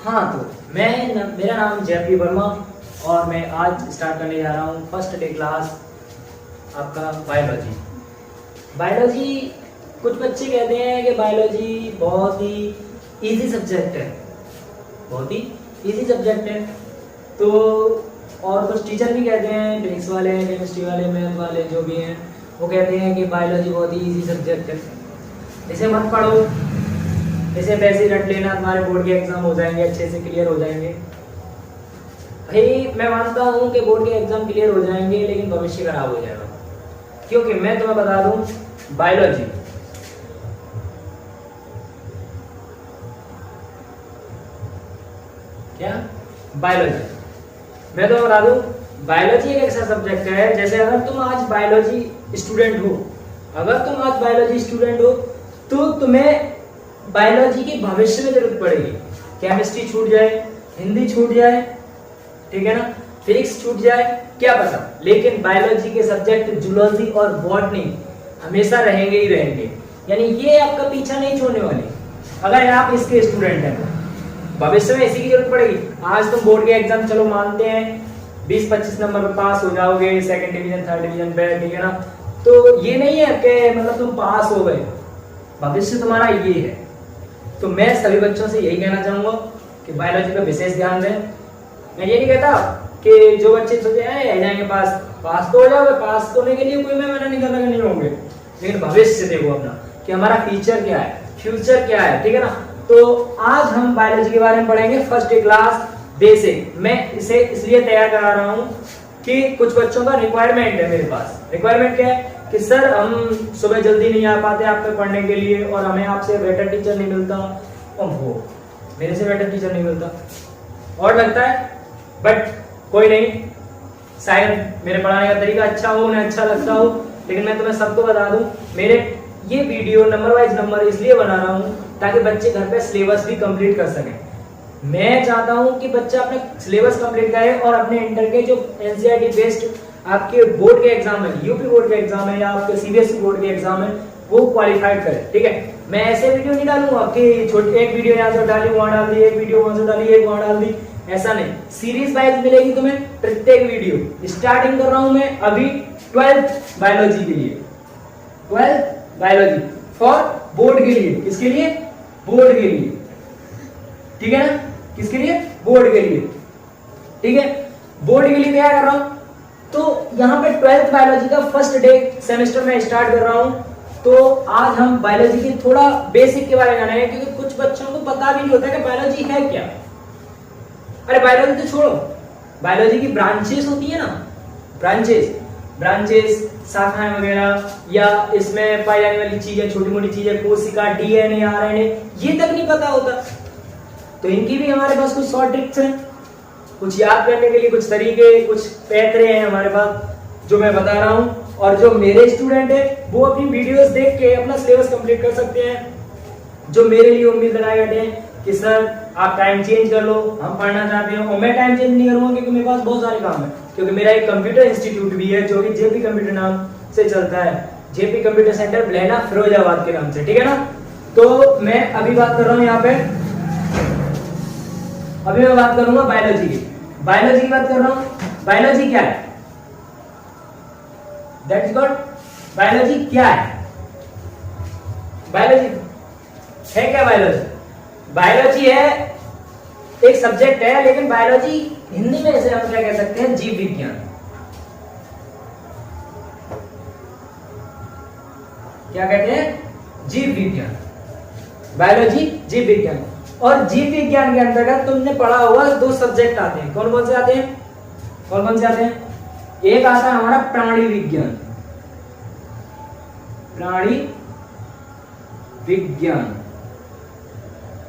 हाँ, तो मेरा नाम जयपी वर्मा और मैं आज स्टार्ट करने जा रहा हूँ फर्स्ट डे क्लास आपका बायोलॉजी। बायोलॉजी कुछ बच्चे कहते हैं कि बायोलॉजी बहुत ही इजी सब्जेक्ट है, बहुत ही इजी सब्जेक्ट है। तो और कुछ टीचर भी कहते हैं, फिजिक्स वाले, केमिस्ट्री वाले, मैथ वाले जो भी हैं, वो कहते हैं कि बायोलॉजी बहुत ही इजी सब्जेक्ट है, इसे मत पढ़ो, इसे वैसे ही रट लेना, तुम्हारे बोर्ड के एग्जाम हो जाएंगे, अच्छे से क्लियर हो जाएंगे। भाई मैं मानता हूँ कि बोर्ड के एग्जाम क्लियर हो जाएंगे, लेकिन भविष्य खराब हो जाएगा। क्योंकि मैं तुम्हें बता दूं, बायोलॉजी मैं तुम्हें बता दूं, बायोलॉजी एक ऐसा सब्जेक्ट है, जैसे अगर तुम आज बायोलॉजी स्टूडेंट हो, तो तुम्हें बायोलॉजी की भविष्य में जरूरत पड़ेगी। केमिस्ट्री छूट जाए, हिंदी छूट जाए, ठीक है ना, फिजिक्स छूट जाए, क्या पता, लेकिन बायोलॉजी के सब्जेक्ट जूलॉजी और बॉटनी हमेशा रहेंगे ही रहेंगे। यानी ये आपका पीछा नहीं छोड़ने वाले। अगर आप इसके स्टूडेंट हैं, भविष्य में इसी की जरूरत पड़ेगी। आज तुम बोर्ड के एग्जाम चलो मानते हैं 20-25 नंबर पर पास हो जाओगे, सेकंड डिवीजन, थर्ड डिवीजन पे, ठीक है ना, तो ये नहीं है कि मतलब तुम पास हो गए, भविष्य तुम्हारा ये है। तो मैं सभी बच्चों से यही कहना चाहूंगा कि बायोलॉजी पे विशेष ध्यान दें। मैं ये नहीं कहता कि जो बच्चे सोचे रह जाएंगे पास तो हो जाओगे, पास होने के लिए कोई मैं मना नहीं कर रहा कि नहीं होंगे, लेकिन भविष्य देखो अपना कि हमारा फ्यूचर क्या है, ठीक है ना। तो आज हम बायोलॉजी के बारे में पढ़ेंगे, फर्स्ट डे क्लास बेसिक। मैं इसे इसलिए तैयार करा रहा हूँ कि कुछ बच्चों का रिक्वायरमेंट है मेरे पास। रिक्वायरमेंट क्या है कि सर हम सुबह जल्दी नहीं आ पाते आप पे पढ़ने के लिए, और हमें आपसे बेटर टीचर नहीं मिलता, और वो मेरे से बेटर टीचर नहीं मिलता, और लगता है, बट कोई नहीं, शायद मेरे पढ़ाने का तरीका अच्छा हो, उन्हें अच्छा लगता हो, लेकिन मैं तुम्हें सबको बता दूं, मेरे ये वीडियो नंबर वाइज नंबर इसलिए बना रहा हूं ताकि बच्चे घर पे सिलेबस भी कंप्लीट कर सकें। मैं चाहता हूं कि बच्चा अपने सिलेबस कंप्लीट करे और अपने इंटर के जो एनसीईआरटी बेस्ड आपके बोर्ड के एग्जाम है, यूपी बोर्ड के एग्जाम है या आपके सीबीएसई बोर्ड के एग्जाम है, वो क्वालिफाइड करे, ठीक है। मैं ऐसे वीडियो नहीं डालूंगा कि छोटी एक वीडियो यहाँ से डाली वहां डाल दी, एक वीडियो वहां से डाली एक वहां डाल दी, ऐसा नहीं। सीरीज वाइज मिलेगी तुम्हें प्रत्येक वीडियो। स्टार्टिंग कर रहा हूं मैं अभी 12th बायोलॉजी के लिए, 12th बायोलॉजी फॉर बोर्ड के लिए। किसके लिए? बोर्ड के लिए, ठीक है ना, किसके लिए? बोर्ड के लिए, ठीक है, बोर्ड के लिए तैयार कर रहा हूं। तो यहाँ पे 12th बायोलॉजी का फर्स्ट डे सेमेस्टर में स्टार्ट कर रहा हूँ। तो आज हम बायोलॉजी के थोड़ा बेसिक के बारे में जानेंगे, क्योंकि कुछ बच्चों को पता भी नहीं होता कि बायोलॉजी है क्या। अरे बायोलॉजी तो छोड़ो, बायोलॉजी की ब्रांचेस होती है ना, ब्रांचेस शाखाएं वगैरह, या इसमें पाई जाने वाली चीजें, छोटी मोटी चीजें, कोशिका, डीएनए, आरएनए, ये तक नहीं पता होता। तो इनकी भी हमारे पास कुछ शॉर्ट ट्रिक्स हैं, कुछ याद करने के लिए कुछ तरीके, कुछ पैतरे हैं हमारे पास, जो मैं बता रहा हूं। और जो मेरे स्टूडेंट है वो अपनी वीडियोस देख के अपना सिलेबस कंप्लीट कर सकते हैं। जो मेरे लिए उम्मीद लगाए बैठे हैं कि सर आप टाइम चेंज कर लो, हम पढ़ना चाहते हैं, और मैं टाइम चेंज नहीं करूंगा क्योंकि मेरे पास बहुत सारे काम है। क्योंकि मेरा एक कंप्यूटर इंस्टीट्यूट भी है जो कि जेपी कंप्यूटर नाम से चलता है, जेपी कंप्यूटर सेंटर ब्लेना फिरोजाबाद के नाम से, ठीक है ना। तो मैं अभी बात कर रहा हूँ यहाँ पे, अभी मैं बात करूंगा बायोलॉजी की बात कर रहा हूं। बायोलॉजी क्या है? दैट्स गॉट, बायोलॉजी क्या है? बायोलॉजी है क्या? बायोलॉजी है एक सब्जेक्ट है, लेकिन बायोलॉजी हिंदी में इसे हम क्या कह सकते हैं? जीव विज्ञान। क्या कहते हैं? जीव विज्ञान। बायोलॉजी जीव विज्ञान। और जीव विज्ञान के अंतर्गत तुमने पढ़ा होगा दो सब्जेक्ट आते हैं। कौन कौन से आते हैं? एक आता है हमारा प्राणी विज्ञान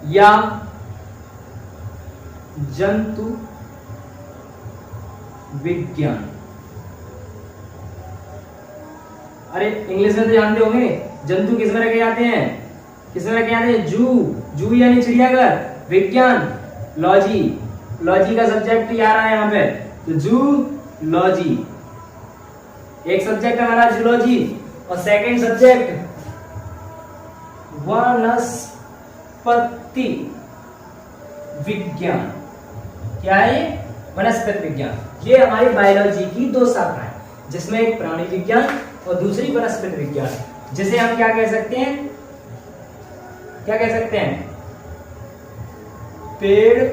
या जंतु विज्ञान। अरे इंग्लिश में तो जानते होंगे, जंतु किस में रखे जाते हैं? जू यानी चिड़ियाघर, विज्ञान लॉजी का सब्जेक्ट आ रहा है यहाँ पे, तो जूलॉजी एक सब्जेक्ट हमारा जूलॉजी, और सेकंड सब्जेक्ट वनस्पति विज्ञान। क्या है ये? वनस्पति विज्ञान। ये हमारी बायोलॉजी की दो शाखाएं, जिसमें एक प्राणी विज्ञान और दूसरी वनस्पति विज्ञान, जिसे हम क्या कह सकते हैं? क्या कह सकते हैं? पेड़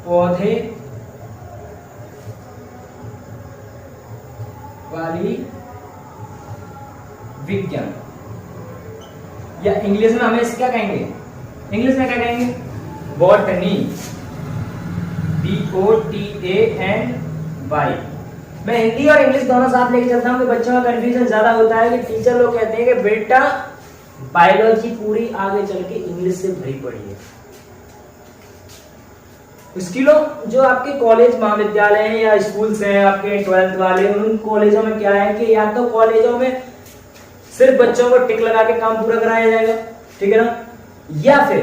पौधे वाली विज्ञान, या इंग्लिश में हमें इसे क्या कहेंगे? इंग्लिश में क्या कहेंगे? बॉटनी। BOTANY। मैं हिंदी और इंग्लिश दोनों साथ लेके चलता हूँ, कि बच्चों का कंफ्यूजन ज्यादा होता है कि टीचर लोग कहते हैं कि बेटा बायोलॉजी पूरी आगे चल के इंग्लिश से भरी पड़ी है। उसकी लोग जो आपके कॉलेज महाविद्यालय हैं या स्कूल्स हैं आपके 12th वाले, उन कॉलेजों में क्या है कि या तो कॉलेजों में सिर्फ बच्चों को टिक लगा के काम पूरा कराया जाएगा, ठीक है ना, या फिर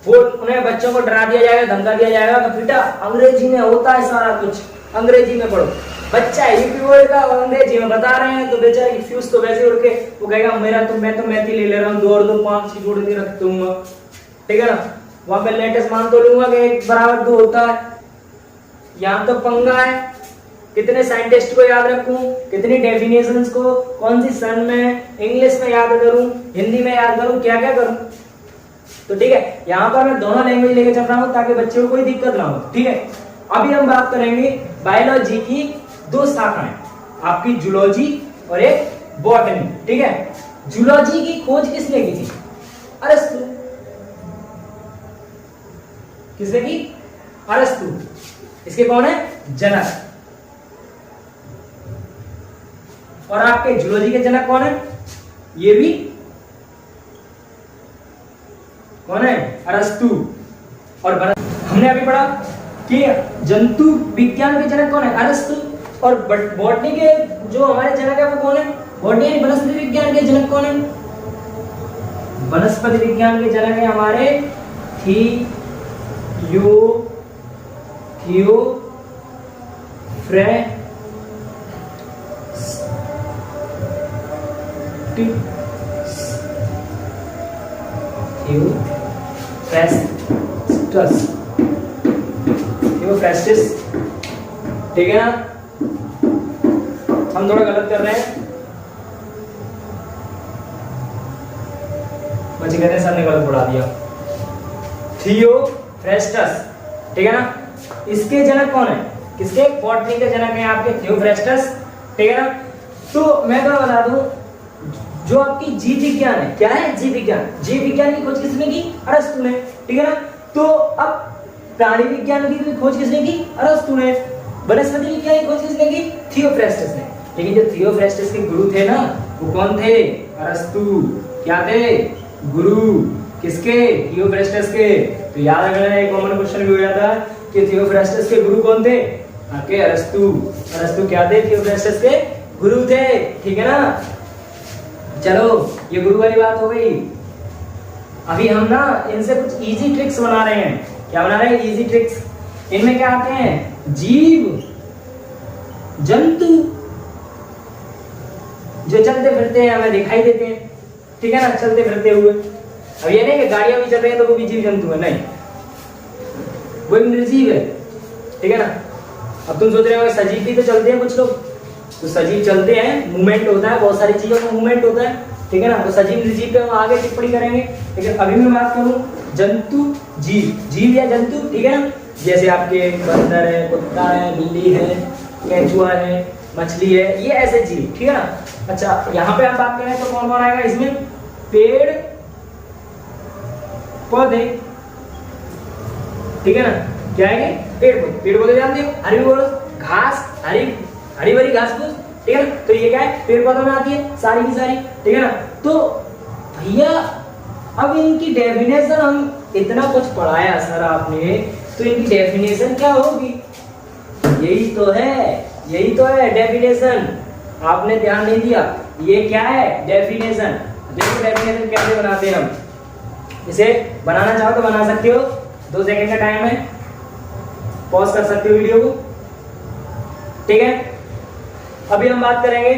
वो उन्हें बच्चों को डरा दिया जाएगा, धमका दिया जाएगा कि बेटा अंग्रेजी में होता है सारा कुछ, अंग्रेजी में पढ़ो। बच्चा यूपी बोर्ड का अंग्रेजी में बता रहे हैं तो बेचारे की फ्यूज तो वैसे उड़ के वो कहेगा मेरा तो मैं तो मैथी ले रहा हूँ, 2 और 2 5 जोड़ के रख दूंगा, ठीक है ना। वहां पे लेटेस्ट मान तो लूंगा कि 1 बराबर 2 होता है। यहाँ तो पंगा है, कितने साइंटिस्ट को याद रखूं, कितनी डेफिनेशंस को कौन सी सन में इंग्लिश में याद करूं, हिंदी में याद करूं, क्या क्या करूं। तो ठीक है, यहाँ पर मैं दोनों लैंग्वेज लेके चल रहा हूँ ताकि बच्चों को कोई दिक्कत ना हो, ठीक है। अभी हम बात करेंगे बायोलॉजी की 2 शाखाएं, आपकी जूलॉजी और एक बॉटनी, ठीक है। जूलॉजी की खोज किसने की थी? अरस्तु। किसने की? अरस्तु। इसके कौन है? जनक। और आपके जूलॉजी के जनक कौन है? ये भी कौन है? अरस्तु। और हमने अभी पढ़ा कि जंतु विज्ञान के जनक कौन है? अरस्तु। और बॉटनी के जो हमारे जनक है वो कौन है? बॉटनी वनस्पति विज्ञान के जनक कौन है? वनस्पति विज्ञान के जनक है हमारे थियोफ्रेस्टस, ठीक है ना। हम थोड़ा गलत कर रहे हैं, बच्चे कहते हैं सर ने गलत पढ़ा दिया। थियोफ्रेस्टस, ठीक है ना। इसके जनक कौन है? किसके? बॉटनी के जनक है आपके थियोफ्रेस्टस, ठीक है ना। तो मैं क्या बता दूं, जो आपकी जीव विज्ञान है, क्या है? जीव विज्ञान। जीव विज्ञान की खोज किसने की? अरस्तु ने, ठीक है ना। तो अब प्राणी विज्ञान की खोज किसने की? अरस्तु ने। वनस्पति विज्ञान की खोज किसने की? थियोफ्रेस्टस ने। लेकिन जो थियोफ्रेस्टस के गुरु थे ना, वो कौन थे? अरस्तु। क्या थे? गुरु किसके? थियोफ्रेस्टस के। तो याद रखना, एक कॉमन क्वेश्चन भी हो जाता है कि थियोफ्रेस्टस के गुरु कौन थे? आपके अरस्तु। अरस्तु क्या थे? थियोफ्रेस्टस के गुरु थे, ठीक है ना। चलो ये गुरु वाली बात हो गई। अभी हम ना इनसे कुछ इजी ट्रिक्स बना रहे हैं। क्या बना रहे हैं? Easy tricks. इनमें क्या आते हैं? जीव जंतु जो चलते फिरते हैं, हमें दिखाई देते हैं, ठीक है ना, चलते फिरते हुए। अब ये नहीं कि गाड़ियां भी चल रही है तो वो भी जीव जंतु है, नहीं, वो एक निर्जीव है, ठीक है ना। अब तुम सोच रहे हो सजीव भी तो चलते हैं कुछ लोग, तो सजीव चलते हैं, मूवमेंट होता है, बहुत सारी चीजों में मूवमेंट होता है, ठीक है ना। तो सजीव निर्जीव पे हम आगे टिप्पणी करेंगे, लेकिन अभी मैं बात करूं जंतु जीव, जीव या जंतु, ठीक है ना। जैसे आपके बंदर है, कुत्ता है, बिल्ली है, केंचुआ है, मछली है, ये ऐसे जीव, ठीक है ना। अच्छा, यहाँ पे हम बात करें तो कौन कौन आएगा इसमें? पेड़ पौधे, ठीक है ना। क्या है? पेड़ पौधे। पेड़ पौधे जानते हो? हरी घास, हरी भरी घास फूस, ठीक है ना। तो ये क्या है? पेड़ पौधों में आती है सारी की सारी, ठीक है ना। तो भैया अब इनकी डेफिनेशन, हम इतना कुछ पढ़ाया सर आपने, तो इनकी डेफिनेशन क्या होगी? यही तो है डेफिनेशन। आपने ध्यान नहीं दिया। ये क्या है? डेफिनेशन। देखो डेफिनेशन कैसे बनाते हैं हम। इसे बनाना चाहो तो बना सकते हो, 2 सेकंड का टाइम है, पॉज कर सकते हो वीडियो को, ठीक है। अभी हम बात करेंगे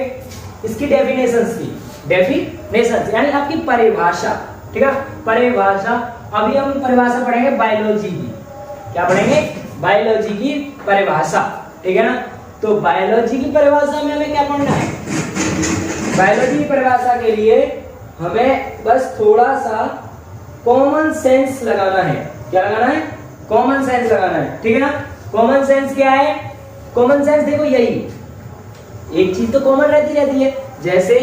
इसकी डेफिनेशंस की। डेफिनेशंस यानी आपकी परिभाषा, ठीक है। परिभाषा। अभी हम परिभाषा पढ़ेंगे बायोलॉजी की। क्या पढ़ेंगे? बायोलॉजी की परिभाषा, ठीक है ना। तो बायोलॉजी की परिभाषा में हमें क्या पढ़ना है? बायोलॉजी की परिभाषा के लिए हमें बस थोड़ा सा कॉमन सेंस लगाना है। क्या लगाना है? कॉमन सेंस लगाना है, ठीक है ना। कॉमन सेंस क्या है? कॉमन सेंस देखो यही, एक चीज तो कॉमन रहती है, जैसे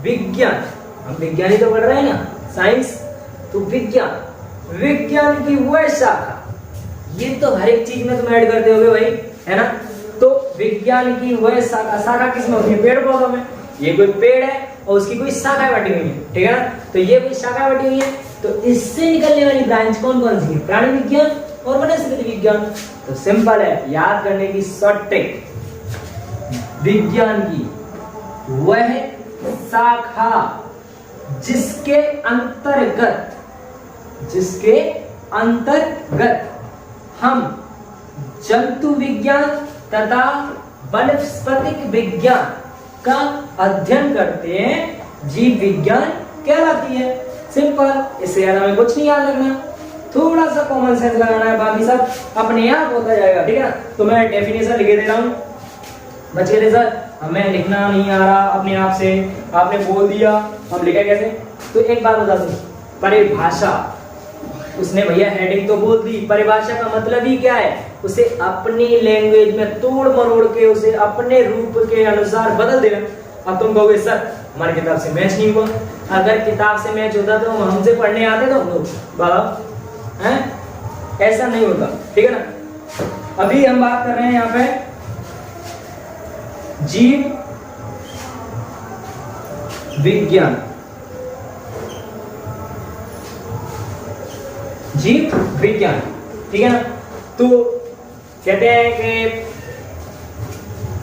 विज्ञान, हम विज्ञान ही तो पढ़ रहे हैं ना, साइंस। तो विज्ञान की वह शाखा, ये तो हर एक चीज में तुम ऐड करते होगे भाई, है ना। तो विज्ञान की वह शाखा किसमें होती है? पेड़ पौधों में। ये कोई पेड़ है और उसकी कोई शाखा बटी हुई है, ठीक है ना। तो ये कोई शाखा बटी हुई है, तो इससे निकलने वाली ब्रांच कौन कौन सी है? प्राणी विज्ञान और वनस्पति विज्ञान। तो सिंपल है, याद करने की शॉर्ट ट्रिक, विज्ञान की वह शाखा जिसके अंतर्गत हम जंतु विज्ञान तथा वनस्पतिक विज्ञान का अध्ययन करते हैं, जीव विज्ञान कहलाती है। सिंपल, इससे ज्यादा हमें कुछ नहीं याद रखना, थोड़ा सा कॉमन सेंस लगाना है, बाकी सब अपने आप होता जाएगा, ठीक है ना। तो मैं डेफिनेशन लिख दे रहा हूं, बच गए सर, हमें लिखना नहीं आ रहा अपने आप से, आपने बोल दिया, हम लिखे कैसे? तो एक बात बता दूं, परिभाषा, उसने भैया हेडिंग तो बोल दी, परिभाषा का मतलब ही क्या है? उसे अपनी लैंग्वेज में तोड़ मरोड़ के उसे अपने रूप के अनुसार बदल देना। अब तुम कहोगे सर हमारी किताब से मैच नहीं हुआ, अगर किताब से मैच होता तो हमसे पढ़ने आते तो हम लोग, बताओ हैं? ऐसा नहीं होता, ठीक है ना। अभी हम बात कर रहे हैं यहाँ पे जीव विज्ञान, जीव विज्ञान, ठीक है ना। तो कहते हैं कि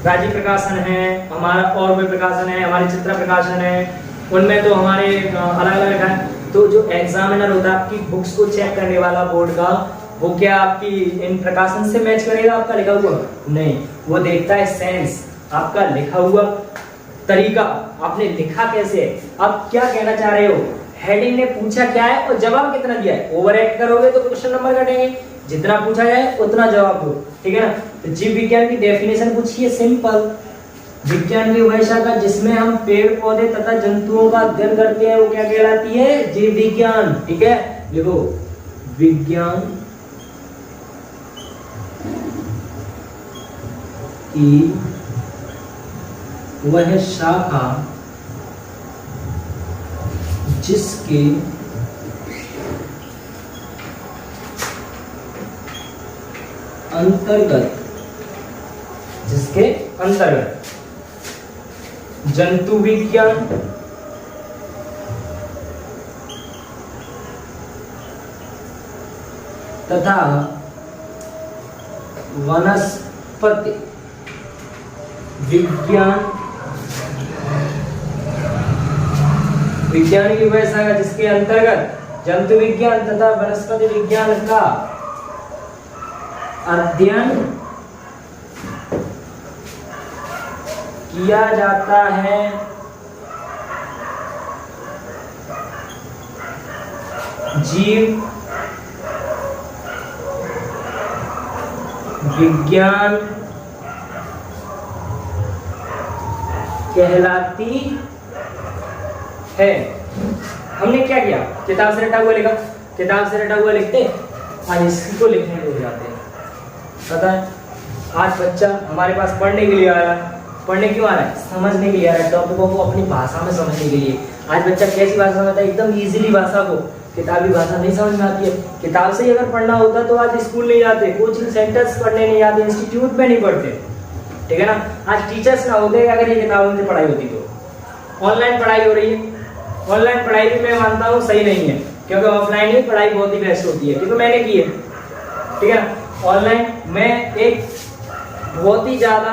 राजीव प्रकाशन है हमारा, और भी प्रकाशन है हमारे, चित्रा प्रकाशन है, उनमें तो हमारे अलग अलग लिखा है। तो जो एग्जामिनर होता है आपकी बुक्स को चेक करने वाला बोर्ड का, वो क्या आपकी इन प्रकाशन से मैच करेगा आपका लिखा हुआ? नहीं, वो देखता है सेंस, आपका लिखा हुआ तरीका, आपने लिखा कैसे है, आप क्या कहना चाह रहे हो, हेडिंग ने पूछा क्या है और जवाब कितना दिया है। ओवर एक्ट करोगे तो क्वेश्चन नंबर कटेंगे, जितना पूछा जाए उतना जवाब दो, ठीक है ना। तो जीव विज्ञान की डेफिनेशन पूछिए, सिंपल, विज्ञान की वह शाखा जिसमें हम पेड़ पौधे तथा जंतुओं का अध्ययन करते हैं, वो क्या कहलाती है? जीव विज्ञान, ठीक है। देखो, विज्ञान की वह शाखा जिसके अंतर्गत जंतु विज्ञान तथा वनस्पति विज्ञान की वह शाखा जिसके अंतर्गत जंतु विज्ञान तथा वनस्पति विज्ञान का अध्ययन किया जाता है, जीव विज्ञान कहलाती है। हमने क्या किया? किताब से रटा हुआ लिखा, किताब से रटा हुआ लिखते, आज इसको लिखने को जाते हैं। पता है, आज बच्चा हमारे पास पढ़ने के लिए आया, पढ़ने क्यों आ रहा है? समझने के लिए आ रहा है, टॉपिकों को अपनी भाषा में समझने के लिए। आज बच्चा कैसी भाषा समझता है? एकदम इजीली भाषा को, किताबी भाषा नहीं समझ में आती है। किताब से ही अगर पढ़ना होता तो आज स्कूल नहीं जाते, कोचिंग सेंटर्स पढ़ने नहीं जाते, इंस्टीट्यूट में नहीं पढ़ते, ठीक है ना। आज टीचर्स ना होते अगर ये किताबों से पढ़ाई होती तो। ऑनलाइन पढ़ाई हो रही है, ऑनलाइन पढ़ाई भी मैं मानता हूँ सही नहीं है, क्योंकि ऑफलाइन ही पढ़ाई बहुत ही बेस्ट होती है, क्योंकि मैंने की है, ठीक है ना। ऑनलाइन मैं एक बहुत ही ज़्यादा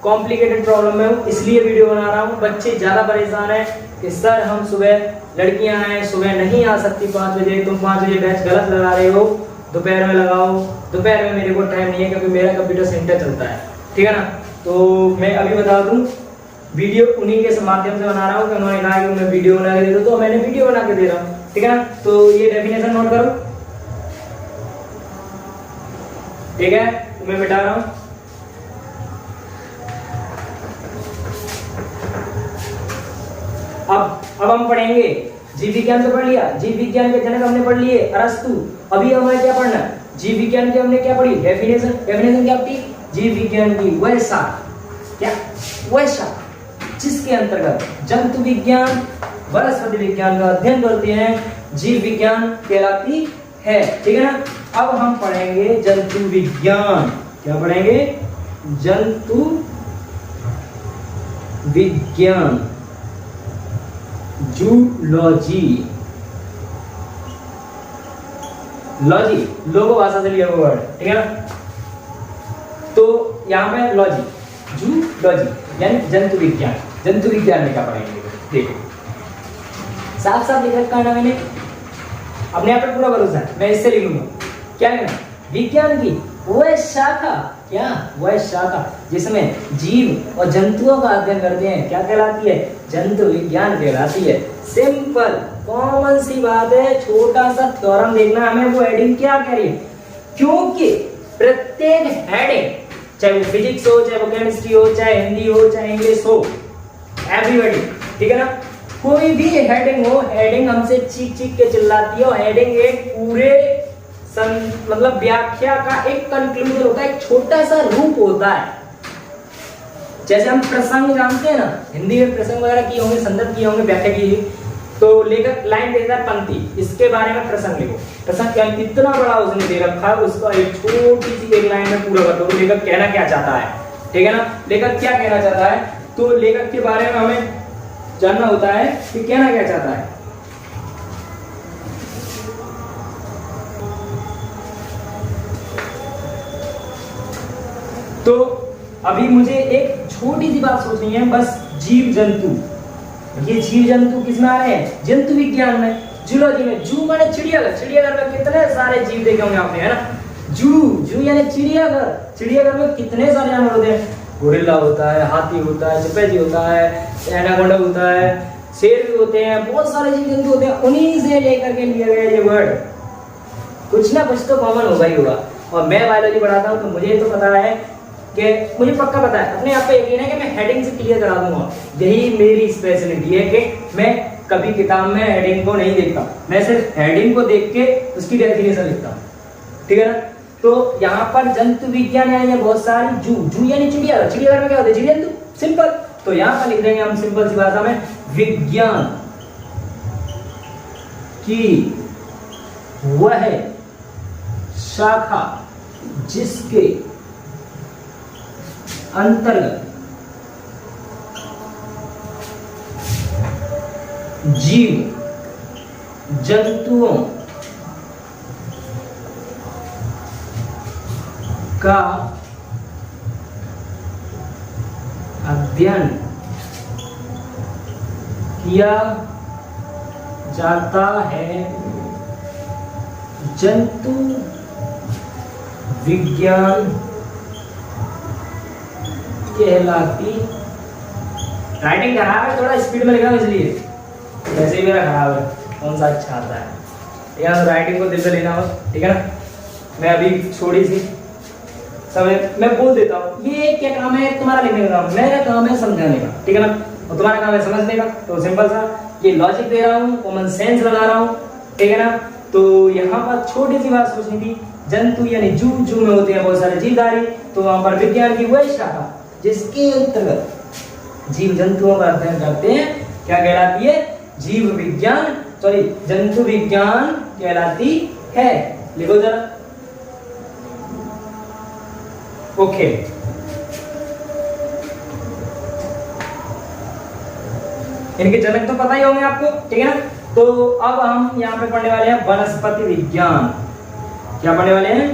कॉम्प्लिकेटेड प्रॉब्लम में हूँ, इसलिए वीडियो बना रहा हूँ। बच्चे ज़्यादा परेशान हैं कि सर हम सुबह, लड़कियां हैं सुबह नहीं आ सकती 5 बजे, तुम 5 बजे बैच गलत लगा रहे हो, दोपहर में लगाओ। दोपहर में मेरे को टाइम नहीं है क्योंकि मेरा कंप्यूटर सेंटर चलता है, ठीक है ना। तो मैं अभी बता दूं, वीडियो उन्हीं के माध्यम से बना रहा हूँ कि उन्होंने कहा कि मैं वीडियो बना के दे दो, तो मैंने वीडियो बना के दे रहा हूँ। ठीक है ना। तो ये डेफिनेशन नोट करो, ठीक है, मैं मिटा रहा हूं। अब हम पढ़ेंगे जीव विज्ञान तो पढ़ लिया, जीव विज्ञान के जनक हमने पढ़ लिए अरस्तु। अभी हमें क्या पढ़ना है, जीव विज्ञान की हमने क्या पढ़ी, डेफिनेशन। डेफिनेशन क्या थी, जीव विज्ञान की वह शाखा, क्या वह शाखा जिसके अंतर्गत जंतु विज्ञान वनस्पति विज्ञान का अध्ययन करते हैं, जीव विज्ञान कहलाती है, ठीक है ना। अब हम पढ़ेंगे जंतु विज्ञान। क्या पढ़ेंगे, जंतु विज्ञान, जूलॉजी। लॉजी लोगो भाषा से लिया हुआ वर्ड, ठीक है ना। तो यहां पे लॉजी, जूलॉजी यानी जंतु विज्ञान। जंतु विज्ञान में क्या पढ़ेंगे, देखो साफ साफ लिख रखा है ना मैंने, अपने आप पे पूरा भरोसा है, मैं इससे लिखूंगा। क्या लिखना, विज्ञान की वह शाखा, क्या वह शाखा जिसमें जीव और जंतुओं का अध्ययन करते हैं, क्या कहलाती है, जंतु विज्ञान कहलाती है। सिंपल कॉमन सी बात है, छोटा सा थ्योरम देखना हमें, वो हेडिंग क्या कह रही है, क्योंकि प्रत्येक हेडिंग, चाहे वो फिजिक्स हो, चाहे वो केमिस्ट्री हो, चाहे हिंदी हो, चाहे इंग्लिश हो, एवरीबॉडी, ठीक है ना, कोई भी हेडिंग हो, हेडिंग हमसे चीख चीख के चिल्लाती है। और हेडिंग एक पूरे मतलब व्याख्या का एक कंक्लूजन होता है, एक छोटा सा रूप होता है। जैसे हम प्रसंग जानते हैं ना, हिंदी में प्रसंग वगैरह किए होंगे, संदर्भ किए होंगे, व्याख्या की, तो लेखक लाइन देता है पंक्ति, इसके बारे में प्रसंग लिखो। प्रसंग क्या, इतना बड़ा उसने दे रखा है, उसका एक छोटी सी एक लाइन में पूरा कर दो, लेखक कहना क्या चाहता है, ठीक है ना। लेखक क्या कहना चाहता है, तो लेखक के बारे में हमें जानना होता है कि कहना क्या चाहता है। तो अभी मुझे एक छोटी सी बात सोचनी है बस, जीव जंतु, ये जीव जंतु किस में आ रहे हैं, जंतु विज्ञान में, जूलॉजी में। जू माने चिड़ियाघर, चिड़ियाघर में कितने सारे जीव देखे होंगे आपने, है ना। जू यानी चिड़ियाघर, चिड़ियाघर में कितने सारे जानवर होते हैं, गोरिल्ला होता है, हाथी होता है, चिंपैंजी होता है, एनाकोंडा होता है, शेर भी होते हैं, बहुत सारे जीव जंतु होते हैं। उन्हीं से लेकर के लिया गया ये वर्ड, कुछ ना कुछ तो कॉमन होगा ही होगा। और मैं बायोलॉजी पढ़ाता हूँ तो मुझे तो पता है कि मुझे पक्का पता है, अपने आप पे यकीन है कि मैं हेडिंग से क्लियर करा दूंगा। यही मेरी स्पेशलिटी है कि मैं कभी किताब में हेडिंग को नहीं देखता, मैं सिर्फ हेडिंग को देख के उसकी डेफिनेशन लिखता हूँ, ठीक है ना। तो यहाँ पर जंतु विज्ञान यानी बहुत सारी, जू यानी चिड़ियाघर, चिड़ियाघर में क्या होता है, चिड़िया जंतु, सिंपल। तो यहाँ पर लिख देंगे हम सिंपल सी भाषा में, विज्ञान की वह शाखा जिसके अंतर्गत जीव जंतुओं का अध्ययन किया जाता है, जंतु विज्ञान कहलाती। राइटिंग खराब है, थोड़ा स्पीड में लिखा इसलिए, वैसे ही मेरा खराब है, कौन सा अच्छा आता है, यहाँ राइटिंग को दिल से लेना हो, ठीक है ना। मैं अभी थोड़ी सी समय मैं बोल देता हूँ, ये क्या काम है तुम्हारा, लिखने का काम, मेरा काम है समझाने का, ठीक है ना, और तुम्हारा काम है समझने का। तो सिंपल सा ये लॉजिक दे रहा हूँ, कॉमन सेंस लगा रहा हूँ, ठीक है ना। तो यहाँ पर छोटी सी बात सोचनी थी, जंतु यानी जू में होते हैं बहुत सारे जीवधारी, तो वहां पर विज्ञान की वह शाखा जिसके अंतर्गत जीव जंतुओं का अध्ययन करते हैं, क्या कहलाती है, जीव विज्ञान, सॉरी जंतु विज्ञान कहलाती है। लिखो जरा, ओके। इनके जनक तो पता ही होंगे आपको, ठीक है ना। तो अब हम यहाँ पे पढ़ने वाले हैं वनस्पति विज्ञान। क्या पढ़ने वाले हैं,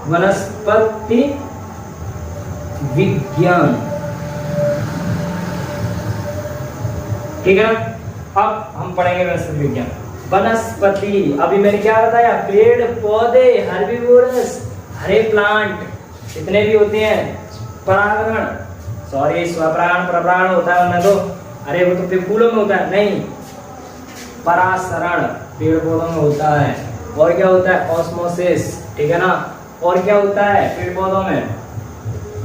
वनस्पति विज्ञान, ठीक है ना। अब हम पढ़ेंगे वनस्पति विज्ञान। वनस्पति, अभी मैंने क्या बताया, पेड़ पौधे, हर्बिवोरस, हरे प्लांट जितने भी होते हैं, परागण, सॉरी स्वपरागण, परपरागण होता है उनमें, तो अरे वो तो फूलों में होता है, नहीं परासरण पेड़ पौधों में होता है। और क्या होता है? ऑस्मोसिस, ठीक है ना। और क्या होता है पेड़ पौधों में?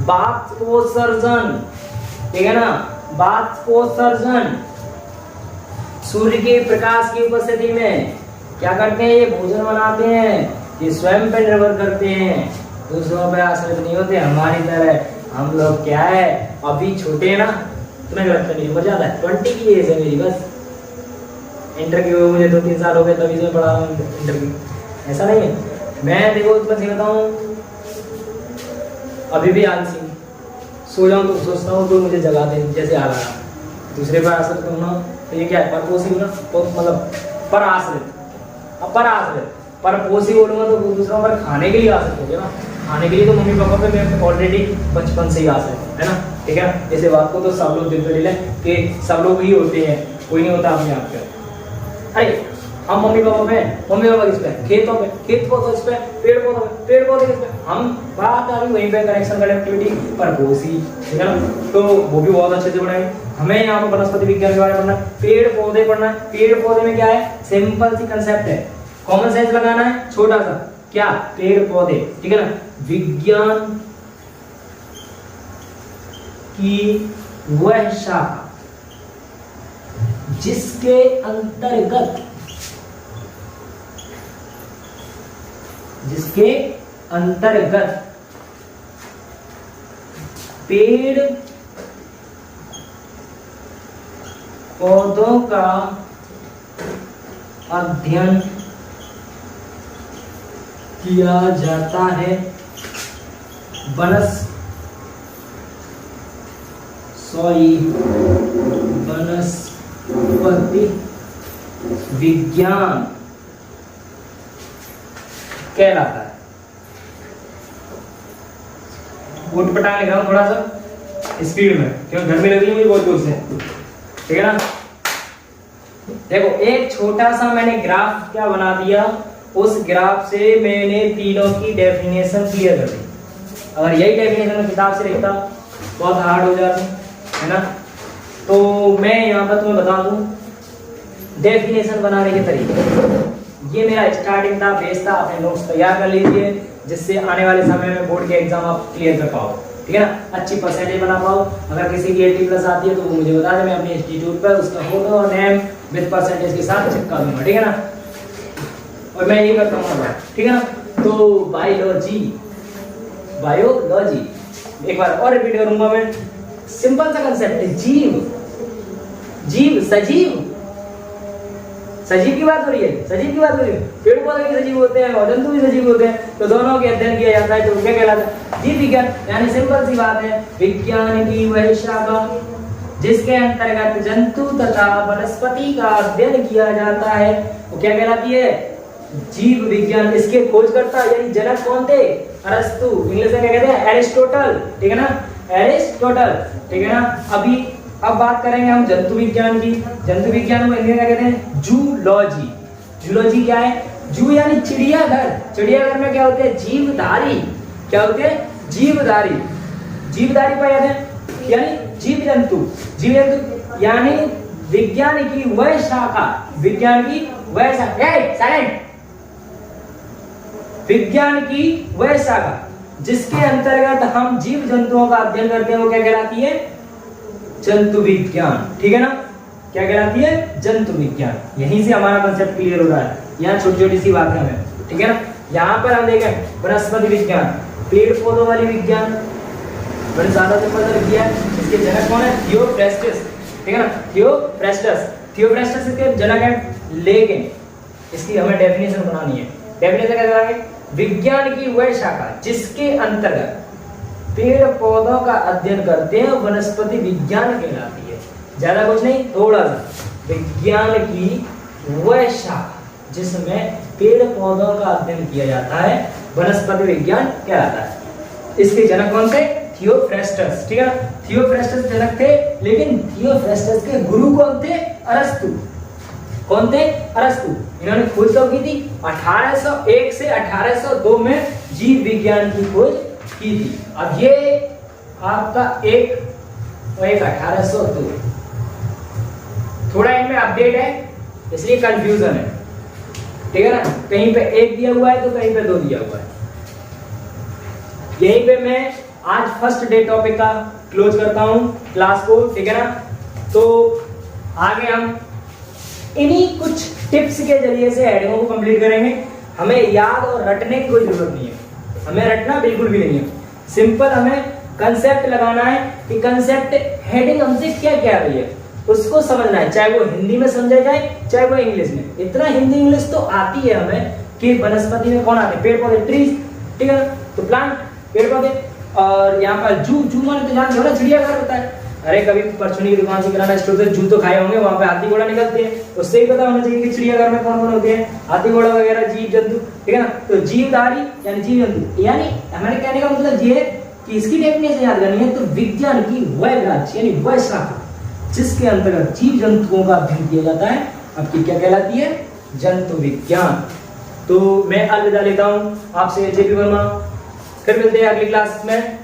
बाष्पोत्सर्जन, ठीक है ना। बाष्पोत्सर्जन, सूर्य के प्रकाश की उपस्थिति में क्या करते हैं? ये भोजन बनाते हैं, ये स्वयं पर निर्भर करते हैं, दूसरों पर आश्रित नहीं होते हमारी तरह। हम लोग क्या है, अभी छोटे हैं ना, तुम्हें लगता नहीं हो जाता है। 20 की एज है मेरी, बस इंटर की मुझे 2-3 साल हो गए, तभी से मैं पढ़ा रहा हूँ इंटरव्यू। ऐसा नहीं है, मैं देखो तुम्हें सही बताऊँ, अभी भी आलसी, सो जाऊँ तो सोचता हूँ तो मुझे जगा दे, जैसे आ रहा दूसरे पर आश्रित होना, तो ये क्या है? परपोषी होना, तो मतलब पर आश्रित। अब पर आश्रित, परपोषी बोलूँगा तो दूसरों पर खाने के लिए आश्रित हो गया ना। खाने के लिए तो मम्मी पापा पे मैं ऑलरेडी बचपन से ही आश्रित है ना, ठीक है ना। इसे बात को तो सब लोग दिल पे ले कि सब लोग ही होते हैं, कोई नहीं होता अपने आप पे। अरे हम मम्मी पापा पे, मम्मी पापा किस पे? खेतों पे, खेत पौधों इस पे, पेड़ पौधों पे, पेड़ पौधे किस पे? हम बात आ रही वहीं पे, कनेक्शन कनेक्टिविटी परपोषी, ठीक है ना। तो वो भी बहुत अच्छे से पढ़ाएंगे। हमें यहाँ पर वनस्पति विज्ञान के बारे में पढ़ना है, पेड़ पौधे पढ़ना है। पेड़ पौधे में क्या है? सिंपल सी कंसेप्ट है, कॉमन सेंस लगाना है छोटा सा। क्या? पेड़ पौधे, ठीक है ना। विज्ञान की वह शाखा जिसके अंतर्गत पेड़ पौधों का अध्ययन किया जाता है, वनस्पति विज्ञान कहलाता है। उठपटांग लिख रहा हूं थोड़ा सा स्पीड में, क्योंकि घर में लगी हुई बहुत जोर से, ठीक है ना। देखो एक छोटा सा मैंने ग्राफ क्या बना दिया, उस ग्राफ से मैंने तीनों की डेफिनेशन क्लियर कर दी। अगर यही डेफिनेशन किताब से लिखता बहुत हार्ड हो जाती है ना। तो मैं यहाँ पर तुम्हें बता दूं डेफिनेशन बनाने के तरीके। ये मेरा स्टार्टिंग था, बेस था, अपने नोट्स तैयार कर लीजिए जिससे आने वाले समय में बोर्ड के एग्जाम आप क्लियर कर पाओ, ठीक है ना। अच्छी परसेंटेज बना पाओ। अगर किसी की 80+ आती है तो वो मुझे बता दें, मैं अपने इंस्टीट्यूट पर उसका फोटो और नेम विद परसेंटेज के साथ चिपका दूंगा, ठीक है ना। और मैं ये करता हूँ, ठीक है ना। तो बायोलॉजी एक बार और रिपीट करूंगा मैं। सिंपल सा कंसेप्ट है, जीव सजीव की बात हो रही है। पेड़ पौधे भी सजीव होते हैं और जंतु भी सजीव होते हैं, तो दोनों के अध्ययन किया जाता है, तो क्या कहलाता है? जीव विज्ञान। यानी सिंपल सी बात है, विज्ञान की वह शाखा जिसके अंतर्गत जंतु तथा वनस्पति का अध्ययन किया जाता है, वो क्या कहलाती है? जीव विज्ञान। इसके खोजकर्ता यानी जनक कौन थे? अरस्तु, इंग्लिश में क्या कहते हैं? एरिस्टोटल, ठीक है ना, एरिस्टोटल, ठीक है ना। अब बात करेंगे हम जंतु विज्ञान की। जंतु विज्ञान को हिंदी में क्या कहते हैं? जूलॉजी। जूलॉजी क्या है? जू यानी चिड़ियाघर। चिड़ियाघर में क्या होते हैं? जीवधारी। क्या होते हैं? जीवधारी। जीवधारी पाए जाते हैं यानी जीव जंतु यानी विज्ञान की वह शाखा, विज्ञान की वह शाखा जिसके अंतर्गत हम जीव जंतुओं का अध्ययन करते हैं, वो क्या कहलाती है? जंतु विज्ञान, ठीक है ना। क्या कहलाती है? जंतु विज्ञान। यहीं से हमारा कंसेप्ट क्लियर हो रहा है। यहाँ छोटी छोटी सी बातें हैं, ठीक है ना। यहाँ पर हम देखें वनस्पति विज्ञान, पेड़ पौधों वाली विज्ञान, बड़े ज्यादा से पता किया है। इसके जनक कौन है? थियोफ्रेस्टस, ठीक है ना। थियोफ्रेस्टस इसके जनक है, लेकिन इसकी हमें डेफिनेशन बनानी है। डेफिनेशन कैसे बनाएंगे? विज्ञान की वह शाखा जिसके अंतर्गत पेड़ पौधों का अध्ययन करते हैं, वनस्पति विज्ञान कहलाती है। ज्यादा कुछ नहीं, थोड़ा सा। विज्ञान की वह शाखा जिसमें पेड़ पौधों का अध्ययन किया जाता है, वनस्पति विज्ञान कहलाता है। इसके जनक कौन थे? थियोफ्रेस्टस, ठीक है ना। थियोफ्रेस्टस जनक थे, लेकिन थियोफ्रेस्टस के गुरु कौन थे? अरस्तु। कौन थे? अरस्तु। इन्होंने खोज कब की थी? 1801 से 1802 में जीव विज्ञान की खोज की थी। अब ये आपका एक 1802, थोड़ा इनमें अपडेट है, इसलिए कंफ्यूजन है, ठीक है ना। कहीं पे 1 दिया हुआ है तो कहीं पे 2 दिया हुआ है। यहीं पे मैं आज फर्स्ट डे टॉपिक का क्लोज करता हूं क्लास को, ठीक है ना। तो आगे हम इन्हीं कुछ टिप्स के जरिए से हेडिंगों को कंप्लीट करेंगे। हमें याद और रटने की कोई जरूरत नहीं है, हमें रटना बिल्कुल भी नहीं है। सिंपल हमें कंसेप्ट लगाना है कि कंसेप्ट हेडिंग हमसे क्या कह रही है, उसको समझना है, चाहे वो हिंदी में समझा जाए चाहे वो इंग्लिश में। इतना हिंदी इंग्लिश तो आती है हमें कि वनस्पति में कौन आते हैं, पेड़ पौधे, ट्रीज, ठीक है। तो प्लांट, पेड़ पौधे, और यहाँ पर जू, जू माने तो जानते हो ना, चिड़ियाघर होता है। अरे कभी परचूनी की दुकान से किराना स्टोर से जू तो खाए होंगे, वहां पे हाथी घोड़ा निकलते हैं, उससे ही पता होना चाहिए कि चिड़ियाघर में कौन कौन होते हैं, हाथी घोड़ा वगैरह, जीव जंतु, ठीक है ना। तो जीवधारी यानी जीव जंतु, यानी हमारे कहने का मतलब ये है कि इसकी डेफिनेशन याद करनी है। तो विज्ञान की वह ब्रांच यानी वह शाखा जिसके अंतर्गत जीव जंतुओं का अध्ययन किया जाता है, आपकी क्या कहलाती है, जंतु विज्ञान। तो मैं अलविदा लेता हूं आपसे, जेपी वर्मा। फिर मिलते हैं अगली क्लास में।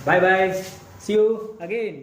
Bye bye, see you again.